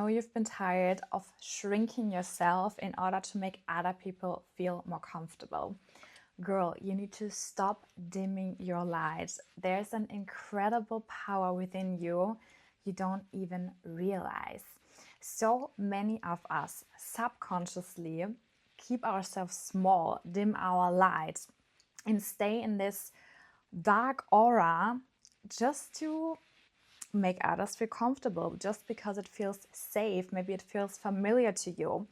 know you've been tired of shrinking yourself in order to make other people feel more comfortable. Girl, you need to stop dimming your light. There's an incredible power within you you don't even realize. So many of us subconsciously keep ourselves small, dim our light, and stay in this dark aura just to make others feel comfortable, just because it feels safe. Maybe it feels familiar to you.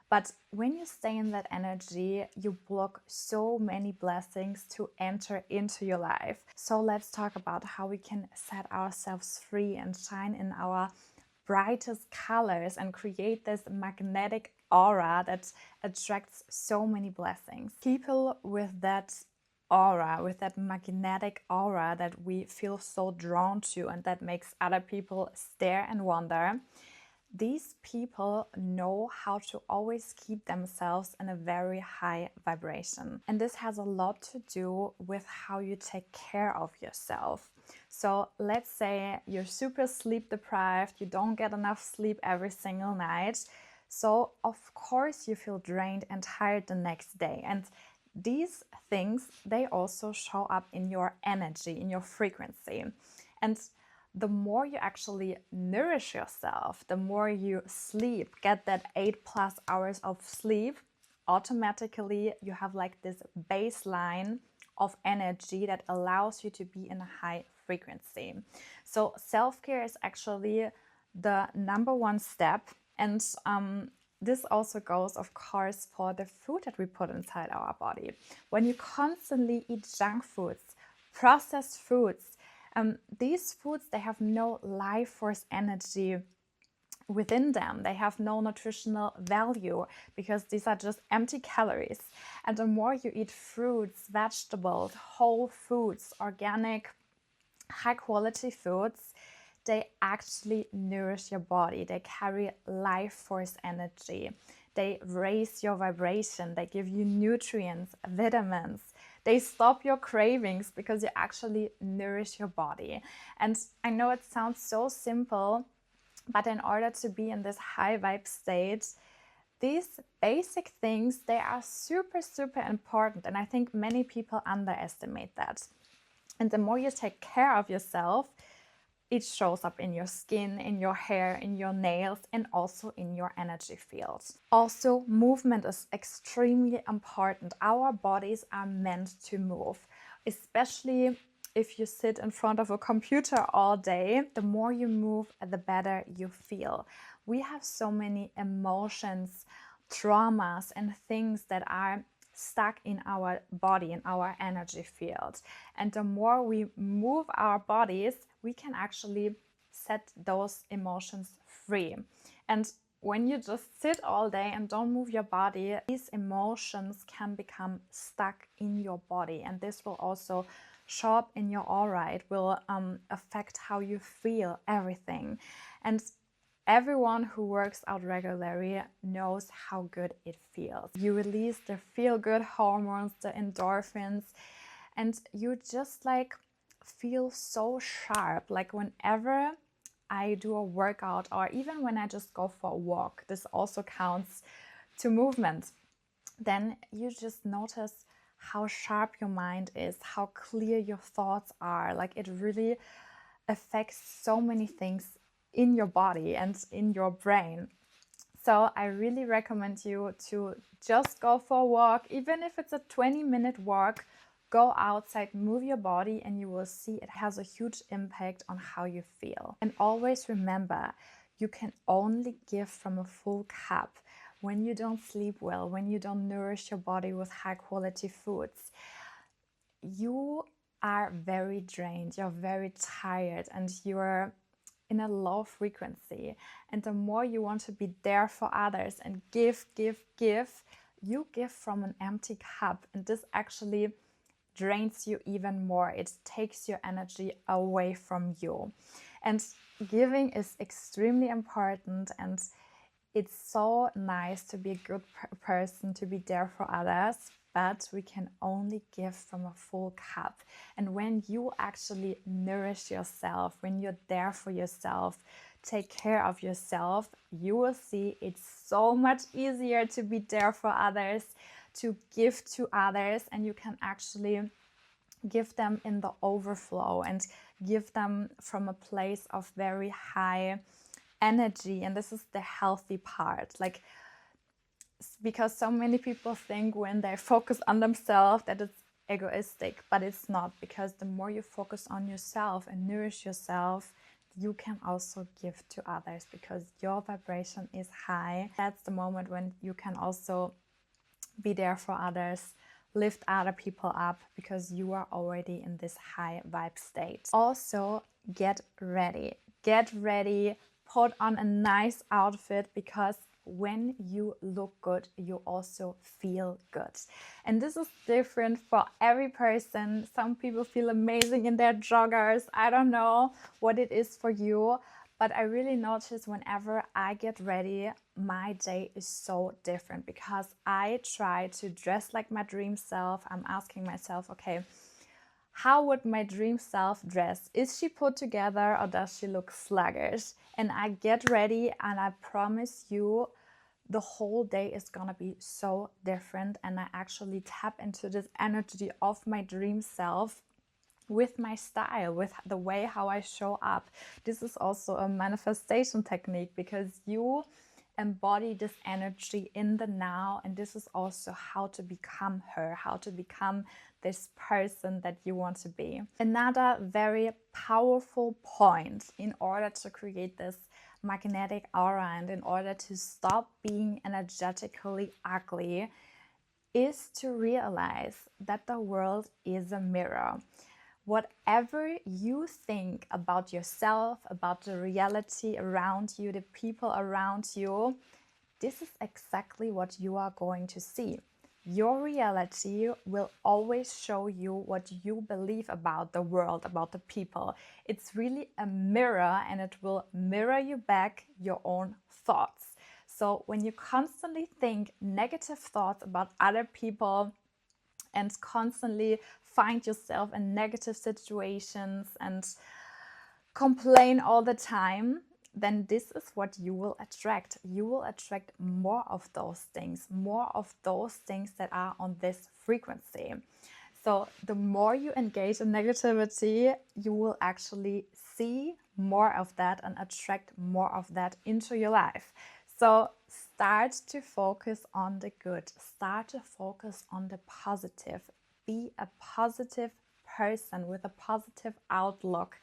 But when you stay in that energy, you block so many blessings to enter into your life. So let's talk about how we can set ourselves free and shine in our brightest colors and create this magnetic aura that attracts so many blessings. People with that aura, with that magnetic aura that we feel so drawn to and that makes other people stare and wonder, these people know how to always keep themselves in a very high vibration. And this has a lot to do with how you take care of yourself. So let's say you're super sleep deprived, you don't get enough sleep every single night. So of course you feel drained and tired the next day. And these things, they also show up in your energy, in your frequency. And the more you actually nourish yourself, the more you sleep, get that 8+ hours of sleep, automatically you have like this baseline of energy that allows you to be in a high frequency. So self-care is actually the number one step. And this also goes, of course, for the food that we put inside our body. When you constantly eat junk foods, processed foods, these foods, they have no life force energy within them. They have no nutritional value because these are just empty calories. And the more you eat fruits, vegetables, whole foods, organic, high quality foods, they actually nourish your body. They carry life force energy. They raise your vibration. They give you nutrients, vitamins. They stop your cravings because you actually nourish your body. And I know it sounds so simple, but in order to be in this high vibe state, these basic things, they are super, super important. And I think many people underestimate that. And the more you take care of yourself, it shows up in your skin, in your hair, in your nails, and also in your energy field. Also, movement is extremely important. Our bodies are meant to move, especially if you sit in front of a computer all day. The more you move, the better you feel. We have so many emotions, traumas, and things that are stuck in our body, in our energy field. And the more we move our bodies, we can actually set those emotions free. And when you just sit all day and don't move your body, these emotions can become stuck in your body. And this will also show up in your aura. It will affect how you feel, everything. And everyone who works out regularly knows how good it feels. You release the feel-good hormones, the endorphins, and you just like feel so sharp. Like whenever I do a workout, or even when I just go for a walk, this also counts to movement, then you just notice how sharp your mind is, how clear your thoughts are. Like it really affects so many things in your body and in your brain. So I really recommend you to just go for a walk, even if it's a 20-minute walk. Go outside, move your body, and you will see it has a huge impact on how you feel. And always remember, you can only give from a full cup. When you don't sleep well, when you don't nourish your body with high quality foods, you are very drained, you're very tired, and you're in a low frequency. And the more you want to be there for others and give, you give from an empty cup. And this actually drains you even more. It takes your energy away from you. And giving is extremely important. And it's so nice to be a good person, to be there for others, but we can only give from a full cup. And when you actually nourish yourself, when you're there for yourself, take care of yourself, you will see it's so much easier to be there for others, to give to others, and you can actually give them in the overflow and give them from a place of very high energy. And this is the healthy part, like, because so many people think when they focus on themselves that it's egoistic, but it's not, because the more you focus on yourself and nourish yourself, you can also give to others because your vibration is high. That's the moment when you can also be there for others, lift other people up, because you are already in this high vibe state. Also, get ready, put on a nice outfit, because when you look good, you also feel good. And this is different for every person. Some people feel amazing in their joggers. I don't know what it is for you, but I really notice whenever I get ready, my day is so different, because I try to dress like my dream self. I'm asking myself, okay, how would my dream self dress? Is she put together or does she look sluggish? And I get ready, and I promise you, the whole day is gonna be so different. And I actually tap into this energy of my dream self with my style, with the way how I show up. This is also a manifestation technique, because you embody this energy in the now, and this is also how to become her, how to become this person that you want to be. Another very powerful point in order to create this magnetic aura and in order to stop being energetically ugly is to realize that the world is a mirror. Whatever you think about yourself, about the reality around you, the people around you, this is exactly what you are going to see. Your reality will always show you what you believe about the world, about the people. It's really a mirror, and it will mirror you back your own thoughts. So when you constantly think negative thoughts about other people and constantly find yourself in negative situations and complain all the time, then this is what you will attract. You will attract more of those things that are on this frequency. So the more you engage in negativity, you will actually see more of that and attract more of that into your life. So start to focus on the good. Start to focus on the positive. Be a positive person with a positive outlook.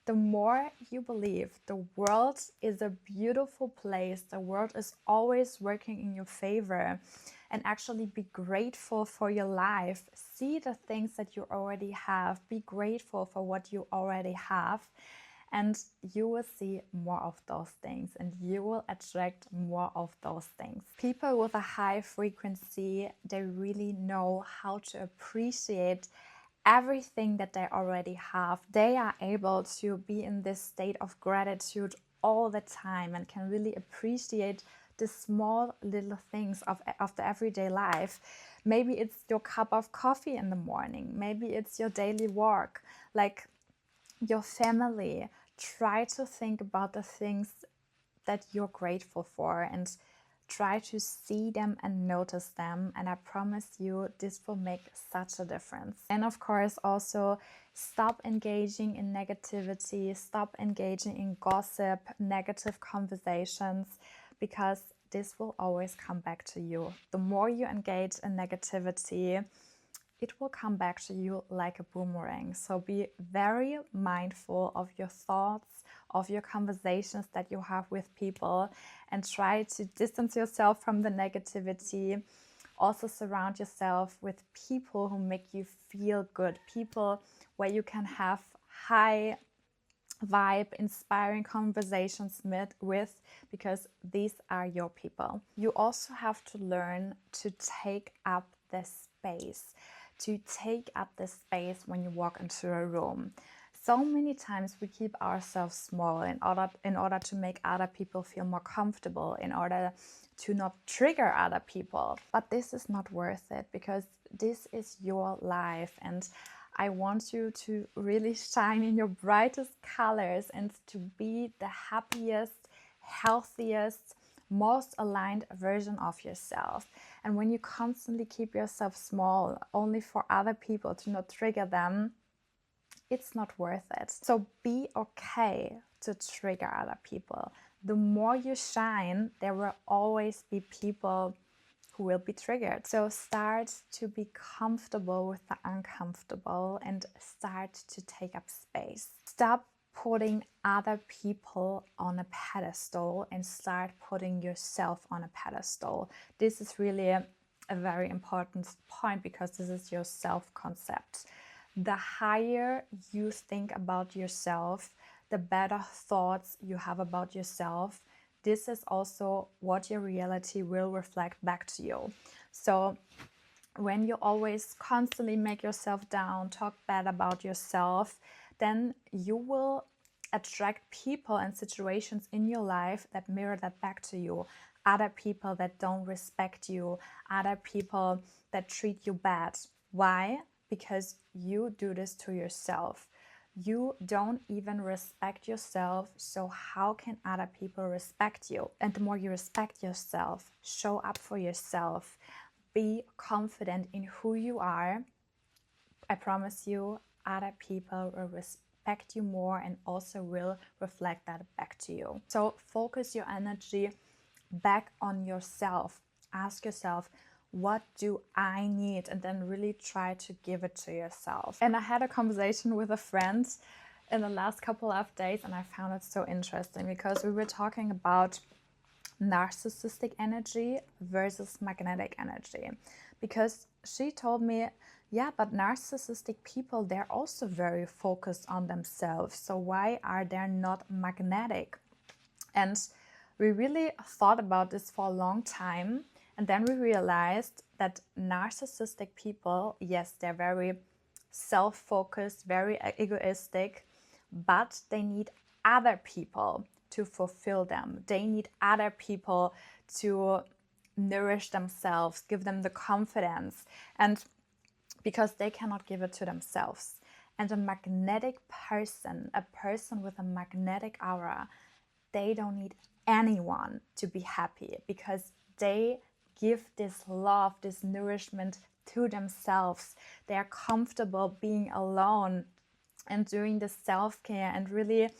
The more you believe the world is a beautiful place, the world is always working in your favor, and actually be grateful for your life. See the things that you already have. Be grateful for what you already have. And you will see more of those things, and you will attract more of those things. People with a high frequency, they really know how to appreciate everything that they already have. They are able to be in this state of gratitude all the time and can really appreciate the small little things of the everyday life. Maybe it's your cup of coffee in the morning. Maybe it's your daily walk, like your family. Try to think about the things that you're grateful for and try to see them and notice them. And I promise you, this will make such a difference. And of course, also stop engaging in negativity, stop engaging in gossip, negative conversations, because this will always come back to you. The more you engage in negativity, it will come back to you like a boomerang. So be very mindful of your thoughts, of your conversations that you have with people, and try to distance yourself from the negativity. Also surround yourself with people who make you feel good, people where you can have high vibe, inspiring conversations with, because these are your people. You also have to learn to take up the space. When you walk into a room. So many times we keep ourselves small in order to make other people feel more comfortable, in order to not trigger other people. But this is not worth it, because this is your life, and I want you to really shine in your brightest colors and to be the happiest, healthiest, most aligned version of yourself. And when you constantly keep yourself small only for other people to not trigger them, it's not worth it. So be okay to trigger other people. The more you shine, there will always be people who will be triggered. So start to be comfortable with the uncomfortable and start to take up space. Stop putting other people on a pedestal and start putting yourself on a pedestal. This is really a very important point because this is your self-concept. The higher you think about yourself, the better thoughts you have about yourself. This is also what your reality will reflect back to you. So when you always constantly make yourself down, talk bad about yourself, then you will attract people and situations in your life that mirror that back to you. Other people that don't respect you, other people that treat you bad. Why? Because you do this to yourself. You don't even respect yourself, so how can other people respect you? And the more you respect yourself, show up for yourself, be confident in who you are, I promise you, other people will respect you more and also will reflect that back to you. So focus your energy back on yourself. Ask yourself, what do I need? And then really try to give it to yourself. And I had a conversation with a friend in the last couple of days and I found it so interesting because we were talking about narcissistic energy versus magnetic energy. Because she told me, yeah, but narcissistic people, they're also very focused on themselves. So why are they not magnetic? And we really thought about this for a long time. And then we realized that narcissistic people, yes, they're very self-focused, very egoistic, but they need other people to fulfill them. They need other people to nourish themselves, give them the confidence, and because they cannot give it to themselves. And a magnetic person, a person with a magnetic aura, they don't need anyone to be happy because they give this love, this nourishment to themselves. They are comfortable being alone and doing the self-care and really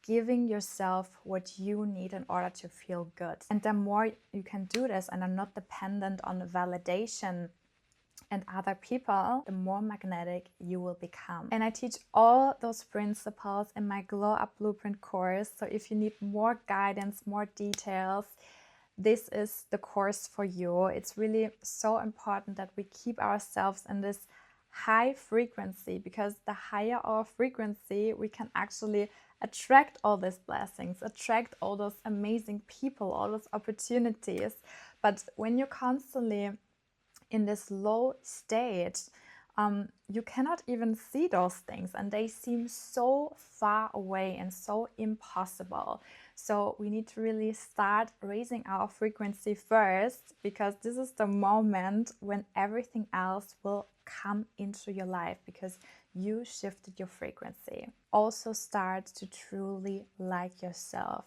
giving yourself what you need in order to feel good. And the more you can do this and are not dependent on the validation and other people, the more magnetic you will become. And I teach all those principles in my Glow Up Blueprint course. So if you need more guidance, more details, this is the course for you. It's really so important that we keep ourselves in this high frequency, because the higher our frequency, we can actually attract all these blessings, attract all those amazing people, all those opportunities. But when you're constantly in this low state, you cannot even see those things and they seem so far away and so impossible. So we need to really start raising our frequency first, because this is the moment when everything else will come into your life, because you shifted your frequency. Also start to truly like yourself.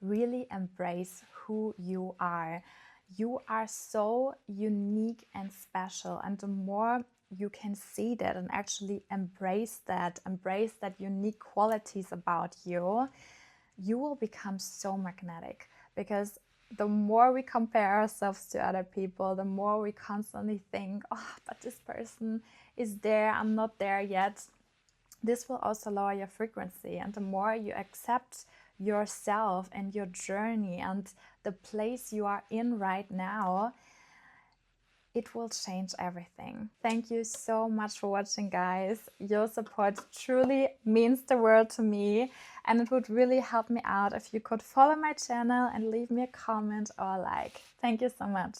Really embrace who you are. You are so unique and special, and the more you can see that and actually embrace that unique qualities about you, you will become so magnetic. Because the more we compare ourselves to other people, the more we constantly think, oh, but this person is there, I'm not there yet. This will also lower your frequency. And the more you accept yourself and your journey and the place you are in right now, it will change everything. Thank you so much for watching, guys. Your support truly means the world to me, and it would really help me out if you could follow my channel and leave me a comment or a like. Thank you so much.